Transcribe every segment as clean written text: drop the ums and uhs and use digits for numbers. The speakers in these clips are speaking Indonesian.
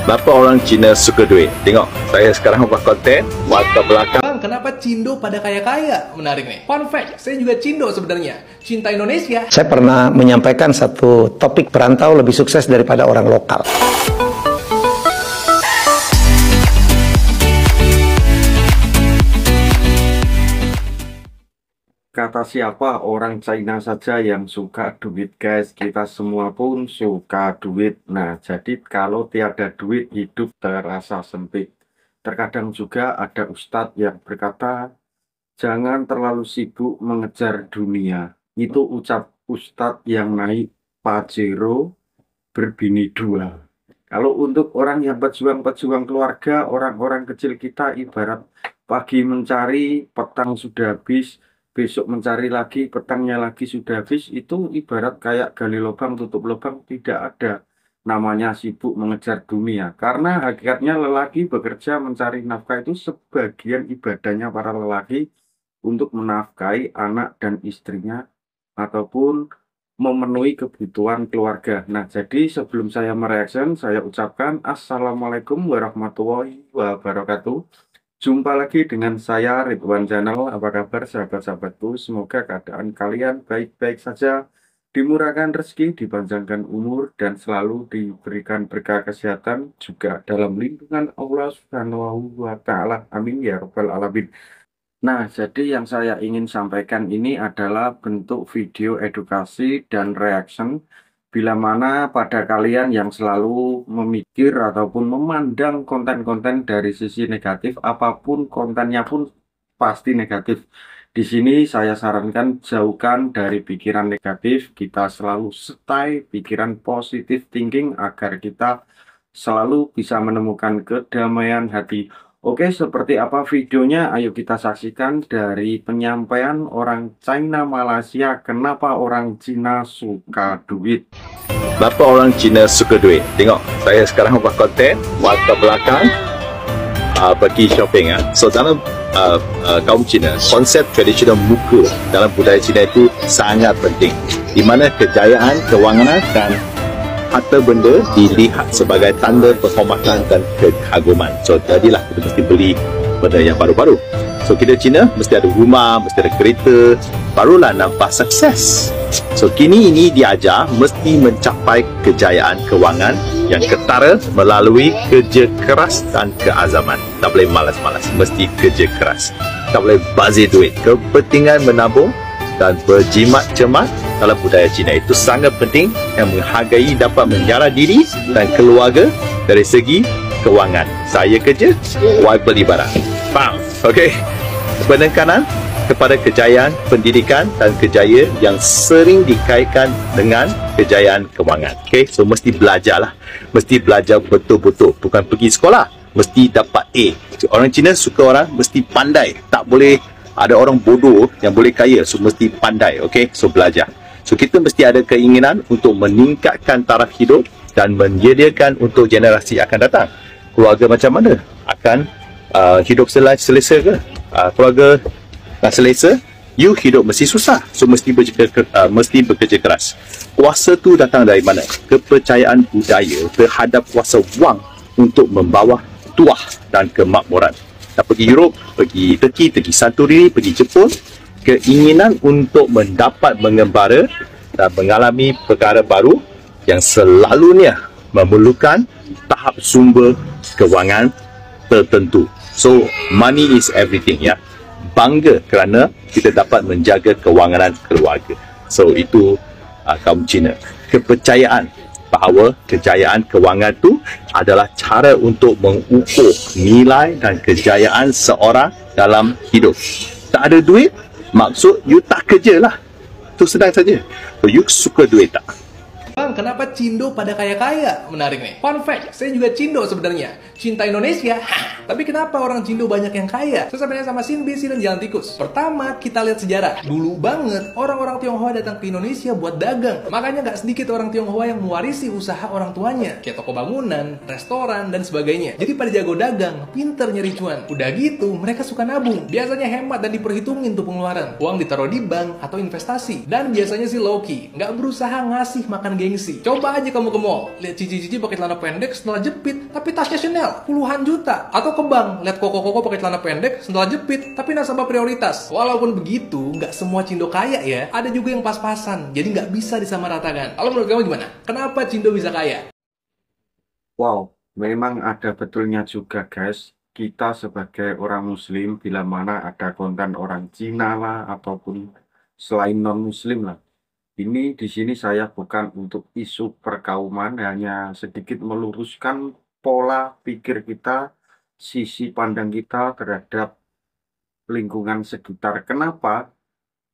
Kenapa orang Cina suka duit? Tengok, saya sekarang buat konten latar belakang. Bang, kenapa Cindo pada kaya-kaya? Menarik nih. Fun fact, saya juga Cindo sebenarnya. Cinta Indonesia. Saya pernah menyampaikan satu topik perantau lebih sukses daripada orang lokal. Kata siapa, orang China saja yang suka duit, guys. Kita semua pun suka duit. Nah, jadi kalau tiada duit, hidup terasa sempit. Terkadang juga ada ustadz yang berkata, jangan terlalu sibuk mengejar dunia. Itu ucap ustadz yang naik Pajero berbini dua. Kalau untuk orang yang pejuang-pejuang keluarga, orang-orang kecil kita ibarat pagi mencari, petang sudah habis, besok mencari lagi, petangnya lagi sudah habis, itu ibarat kayak gali lubang, tutup lubang, tidak ada namanya sibuk mengejar dunia. Karena hakikatnya lelaki bekerja mencari nafkah itu sebagian ibadahnya para lelaki untuk menafkahi anak dan istrinya, ataupun memenuhi kebutuhan keluarga. Nah, jadi sebelum saya mereaction, saya ucapkan Assalamualaikum warahmatullahi wabarakatuh. Jumpa lagi dengan saya Ridwan Channel. Apa kabar sahabat-sahabatku? Semoga keadaan kalian baik-baik saja, dimurahkan rezeki, dipanjangkan umur, dan selalu diberikan berkah kesehatan juga dalam lindungan Allah Subhanahu wa Ta'ala. Amin ya Rabbal Alamin. Nah, jadi yang saya ingin sampaikan ini adalah bentuk video edukasi dan reaction bila mana pada kalian yang selalu memikir ataupun memandang konten-konten dari sisi negatif, apapun kontennya pun pasti negatif. Di sini saya sarankan jauhkan dari pikiran negatif, kita selalu stay pikiran positive thinking agar kita selalu bisa menemukan kedamaian hati. Oke, seperti apa videonya? Ayo kita saksikan dari penyampaian orang China Malaysia. Kenapa orang Cina suka duit? Kenapa orang Cina suka duit? Tengok, saya sekarang buat konten latar belakang pergi shopping. So dalam kaum Cina, konsep tradisional muka dalam budaya Cina itu sangat penting, di mana kejayaan kewangan dan harta benda dilihat sebagai tanda penghormatan dan kekaguman. So jadilah kita mesti beli benda yang baru-baru. So kita Cina mesti ada rumah, mesti ada kereta, barulah nampak sukses. So kini ini diajar mesti mencapai kejayaan kewangan yang ketara melalui kerja keras dan keazaman. Tak boleh malas-malas, mesti kerja keras. Tak boleh bazir duit. Kepentingan menabung dan berjimat cermat dalam budaya Cina itu sangat penting, yang menghargai dapat menjara diri dan keluarga dari segi kewangan. Saya kerja, wife beli barang. Faham? Okey. Penekanan kepada kejayaan pendidikan dan kejayaan yang sering dikaitkan dengan kejayaan kewangan. Okey, so mesti belajarlah. Mesti belajar betul-betul, bukan pergi sekolah mesti dapat A. So, orang Cina suka orang mesti pandai, tak boleh ada orang bodoh yang boleh kaya. So mesti pandai. Okey, so belajar. So kita mesti ada keinginan untuk meningkatkan taraf hidup dan menyediakan untuk generasi akan datang. Keluarga macam mana? Akan hidup selesa ke? Keluarga tak selesa, you hidup mesti susah. So mesti bekerja keras. Kuasa tu datang dari mana? Kepercayaan budaya terhadap kuasa wang untuk membawa tuah dan kemakmuran. Tak pergi Europe, pergi Turki, pergi Santorini, pergi Jepun, keinginan untuk mendapat mengembara dan mengalami perkara baru yang selalunya memerlukan tahap sumber kewangan tertentu. So money is everything, ya. Bangga kerana kita dapat menjaga kewangan keluarga. So itu kaum Cina. Kepercayaan bahawa kejayaan kewangan tu adalah cara untuk mengukur nilai dan kejayaan seorang dalam hidup. Tak ada duit, maksud you tak kerja lah. Itu senang saja. So, you suka duit tak? Bang, kenapa Cindo pada kaya-kaya? Menarik nih. Fun fact, saya juga Cindo sebenarnya. Cinta Indonesia. Tapi kenapa orang Cindo banyak yang kaya? Sesampainya sama Sinbisi dan Jalan Tikus. Pertama, kita lihat sejarah. Dulu banget, orang-orang Tionghoa datang ke Indonesia buat dagang. Makanya nggak sedikit orang Tionghoa yang mewarisi usaha orang tuanya. Kayak toko bangunan, restoran, dan sebagainya. Jadi pada jago dagang, pinter nyari cuan. Udah gitu, mereka suka nabung. Biasanya hemat dan diperhitungin tuh pengeluaran. Uang ditaruh di bank atau investasi. Dan biasanya sih low-key. Nggak berusaha ngasih makan gengsi. gengsi. Coba aja kamu ke mall, lihat cici-cici pakai celana pendek, setelah jepit, tapi tasnya Chanel, puluhan juta. Atau ke bank, lihat koko-koko pakai celana pendek, setelah jepit, tapi nasabah prioritas. Walaupun begitu, nggak semua cindo kaya ya. Ada juga yang pas-pasan, jadi nggak bisa disamaratakan. Kalau menurut kamu gimana? Kenapa cindo bisa kaya? Wow, memang ada betulnya juga guys. Kita sebagai orang Muslim, bila mana ada konten orang Cina lah, ataupun selain non-Muslim lah. Ini di sini saya bukan untuk isu perkauman, hanya sedikit meluruskan pola pikir kita, sisi pandang kita terhadap lingkungan sekitar. Kenapa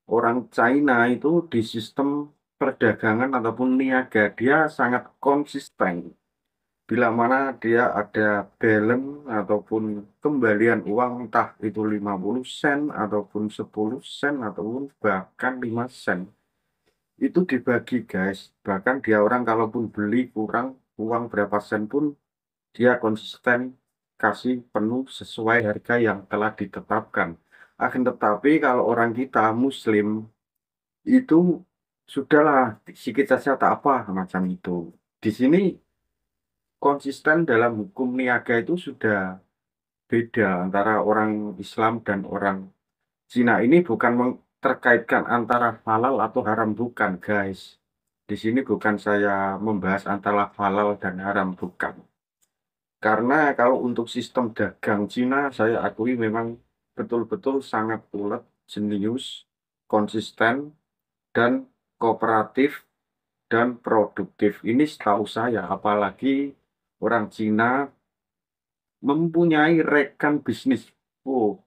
orang China itu di sistem perdagangan ataupun niaga, dia sangat konsisten. Bila mana dia ada balance ataupun kembalian uang, entah itu 50 sen ataupun 10 sen ataupun bahkan 5 sen, itu dibagi guys. Bahkan dia orang kalaupun beli kurang uang berapa sen pun dia konsisten kasih penuh sesuai harga yang telah ditetapkan. Akan tetapi kalau orang kita Muslim itu sudahlah sedikit saja tak apa macam itu. Di sini konsisten dalam hukum niaga itu sudah beda antara orang Islam dan orang Cina. Ini bukan terkaitkan antara halal atau haram, bukan guys. Di sini bukan saya membahas antara halal dan haram, bukan. Karena kalau untuk sistem dagang Cina, saya akui memang betul-betul sangat ulet, jenius, konsisten, dan kooperatif dan produktif. Ini setahu saya, apalagi orang Cina mempunyai rekan bisnis. Oh,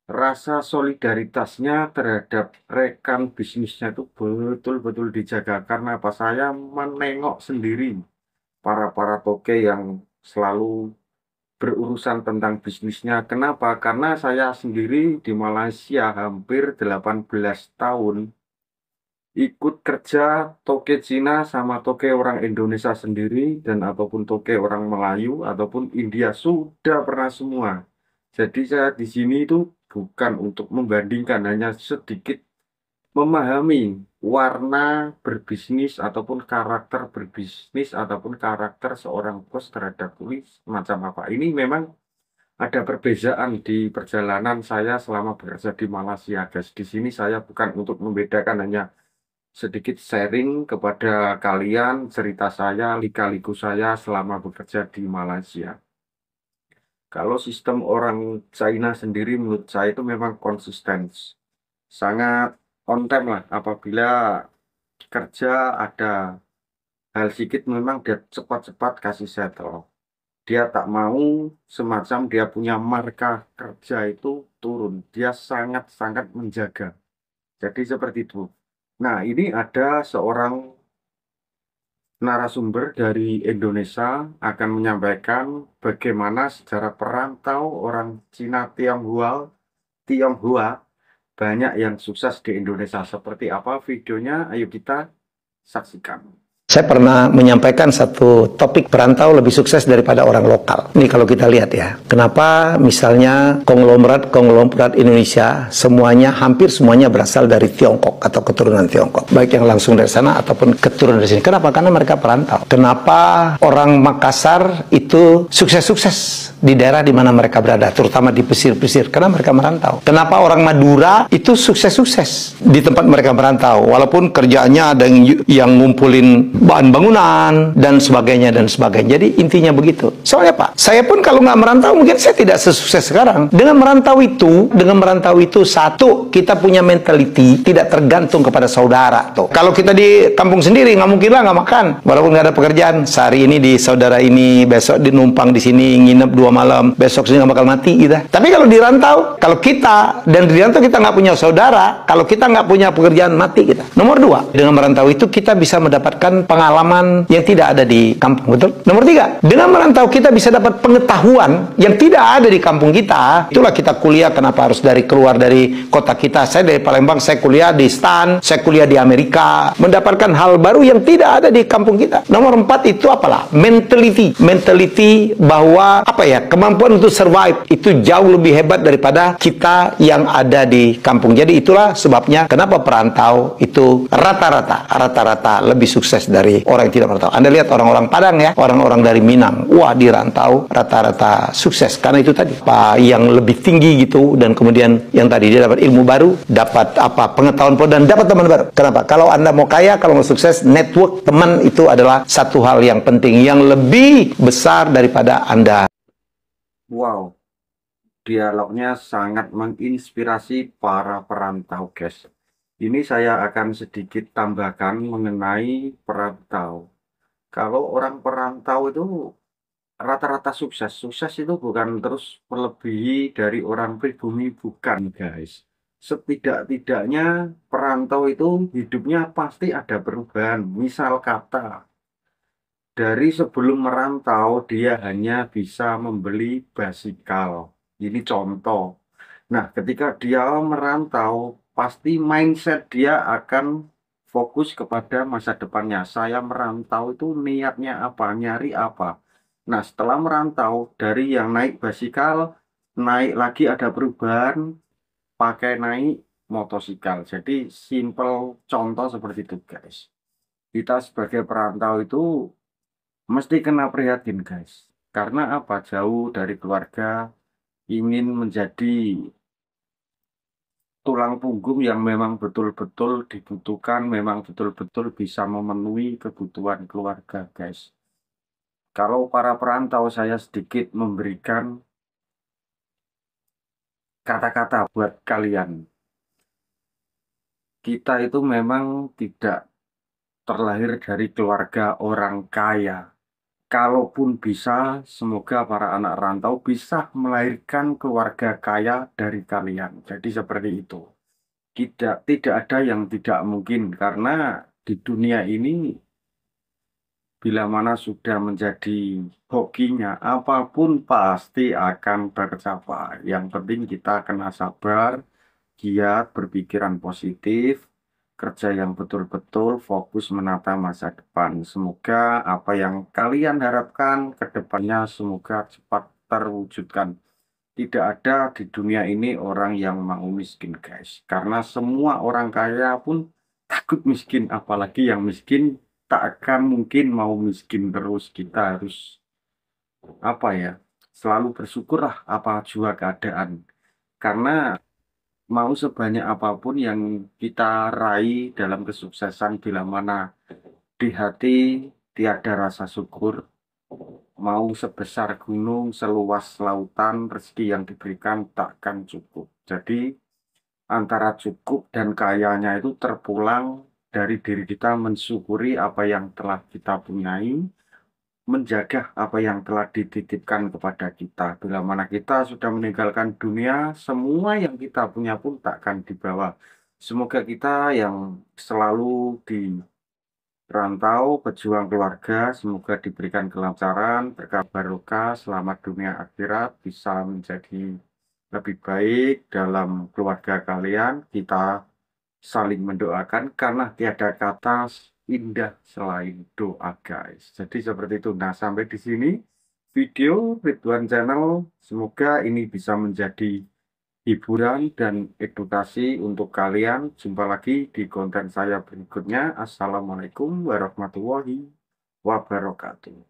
rasa solidaritasnya terhadap rekan bisnisnya itu betul-betul dijaga. Karena apa? Saya menengok sendiri para toke yang selalu berurusan tentang bisnisnya. Kenapa? Karena saya sendiri di Malaysia hampir 18 tahun ikut kerja toke Cina sama toke orang Indonesia sendiri, dan ataupun toke orang Melayu ataupun India sudah pernah semua. Jadi saya di sini itu bukan untuk membandingkan, hanya sedikit memahami warna berbisnis ataupun karakter berbisnis ataupun karakter seorang bos terhadap kuis macam apa. Ini memang ada perbedaan di perjalanan saya selama bekerja di Malaysia guys. Di sini saya bukan untuk membedakan, hanya sedikit sharing kepada kalian cerita saya, lika-liku saya selama bekerja di Malaysia. Kalau sistem orang China sendiri menurut saya itu memang konsisten, sangat on time lah. Apabila kerja ada hal sedikit memang dia cepat-cepat kasih settle. Dia tak mau semacam dia punya marka kerja itu turun. Dia sangat-sangat menjaga. Jadi seperti itu. Nah, ini ada seorang narasumber dari Indonesia akan menyampaikan bagaimana sejarah perantau orang Cina Tionghoa banyak yang sukses di Indonesia. Seperti apa videonya? Ayo kita saksikan. Saya pernah menyampaikan satu topik perantau lebih sukses daripada orang lokal. Ini kalau kita lihat ya, kenapa misalnya konglomerat Indonesia hampir semuanya berasal dari Tiongkok atau keturunan Tiongkok. Baik yang langsung dari sana ataupun keturunan dari sini. Kenapa? Karena mereka perantau. Kenapa orang Makassar itu sukses-sukses di daerah di mana mereka berada, terutama di pesisir-pesisir, karena mereka merantau. Kenapa orang Madura itu sukses-sukses di tempat mereka merantau, walaupun kerjaannya ada yang ngumpulin bahan bangunan dan sebagainya. Jadi intinya begitu. Soalnya Pak, saya pun kalau nggak merantau mungkin saya tidak sesukses sekarang. Dengan merantau itu satu, kita punya mentality tidak tergantung kepada saudara. Tuh, kalau kita di kampung sendiri nggak mungkin lah nggak makan, walaupun nggak ada pekerjaan. Sehari ini di saudara ini, besok dinumpang di sini nginep 2 malam, besok sini nggak bakal mati kita. Tapi kalau di rantau, kalau kita dan di rantau kita nggak punya saudara, kalau kita nggak punya pekerjaan mati kita. Nomor 2, dengan merantau itu kita bisa mendapatkan pengalaman yang tidak ada di kampung, betul? Nomor 3, dengan merantau kita bisa dapat pengetahuan yang tidak ada di kampung kita. Itulah kita kuliah, kenapa harus keluar dari kota kita. Saya dari Palembang, saya kuliah di STAN, saya kuliah di Amerika, mendapatkan hal baru yang tidak ada di kampung kita. Nomor 4 itu apalah? Mentality bahwa kemampuan untuk survive itu jauh lebih hebat daripada kita yang ada di kampung. Jadi itulah sebabnya kenapa perantau itu rata-rata lebih sukses dari orang yang tidak merantau. Anda lihat orang-orang Padang ya, orang-orang dari Minang, wah di rantau rata-rata sukses karena itu tadi, Pak, yang lebih tinggi gitu, dan kemudian yang tadi dia dapat ilmu baru, dapat apa, pengetahuan baru, dan dapat teman baru. Kenapa? Kalau Anda mau kaya, kalau mau sukses, network teman itu adalah satu hal yang penting, yang lebih besar daripada Anda. Wow, dialognya sangat menginspirasi para perantau, guys. Ini saya akan sedikit tambahkan mengenai perantau. Kalau orang perantau itu rata-rata sukses. Sukses itu bukan terus melebihi dari orang pribumi, bukan, guys. Setidak-tidaknya perantau itu hidupnya pasti ada perubahan. Misal kata, dari sebelum merantau dia hanya bisa membeli basikal. Ini contoh. Nah, ketika dia merantau, pasti mindset dia akan fokus kepada masa depannya. Saya merantau itu niatnya apa, nyari apa. Nah, setelah merantau, dari yang naik basikal, naik lagi ada perubahan, pakai naik motosikal. Jadi, simple contoh seperti itu, guys. Kita sebagai perantau itu mesti kena prihatin, guys. Karena apa? Jauh dari keluarga, ingin menjadi tulang punggung yang memang betul-betul dibutuhkan, memang betul-betul bisa memenuhi kebutuhan keluarga, guys. Kalau para perantau, saya sedikit memberikan kata-kata buat kalian. Kita itu memang tidak terlahir dari keluarga orang kaya. Kalaupun bisa, semoga para anak rantau bisa melahirkan keluarga kaya dari kalian. Jadi seperti itu. Tidak ada yang tidak mungkin, karena di dunia ini bila mana sudah menjadi hokinya, apapun pasti akan tercapai. Yang penting kita kena sabar, giat, berpikiran positif, kerja yang betul-betul fokus menata masa depan. Semoga apa yang kalian harapkan ke depannya semoga cepat terwujudkan. Tidak ada di dunia ini orang yang mau miskin, guys. Karena semua orang kaya pun takut miskin, apalagi yang miskin tak akan mungkin mau miskin terus. Kita harus apa ya? Selalu bersyukurlah apa jua keadaan. Karena mau sebanyak apapun yang kita raih dalam kesuksesan, bila mana di hati tiada rasa syukur, mau sebesar gunung, seluas lautan, rezeki yang diberikan takkan cukup. Jadi antara cukup dan kayanya itu terpulang dari diri kita mensyukuri apa yang telah kita punyai, menjaga apa yang telah dititipkan kepada kita. Bila mana kita sudah meninggalkan dunia, semua yang kita punya pun takkan dibawa. Semoga kita yang selalu di rantau, pejuang keluarga, semoga diberikan kelancaran, berkah barokah, selamat dunia akhirat, bisa menjadi lebih baik dalam keluarga kalian. Kita saling mendoakan karena tiada kata indah selain doa, guys. Jadi seperti itu. Nah, sampai di sini video Ridwan Channel. Semoga ini bisa menjadi hiburan dan edukasi untuk kalian. Jumpa lagi di konten saya berikutnya. Assalamualaikum warahmatullahi wabarakatuh.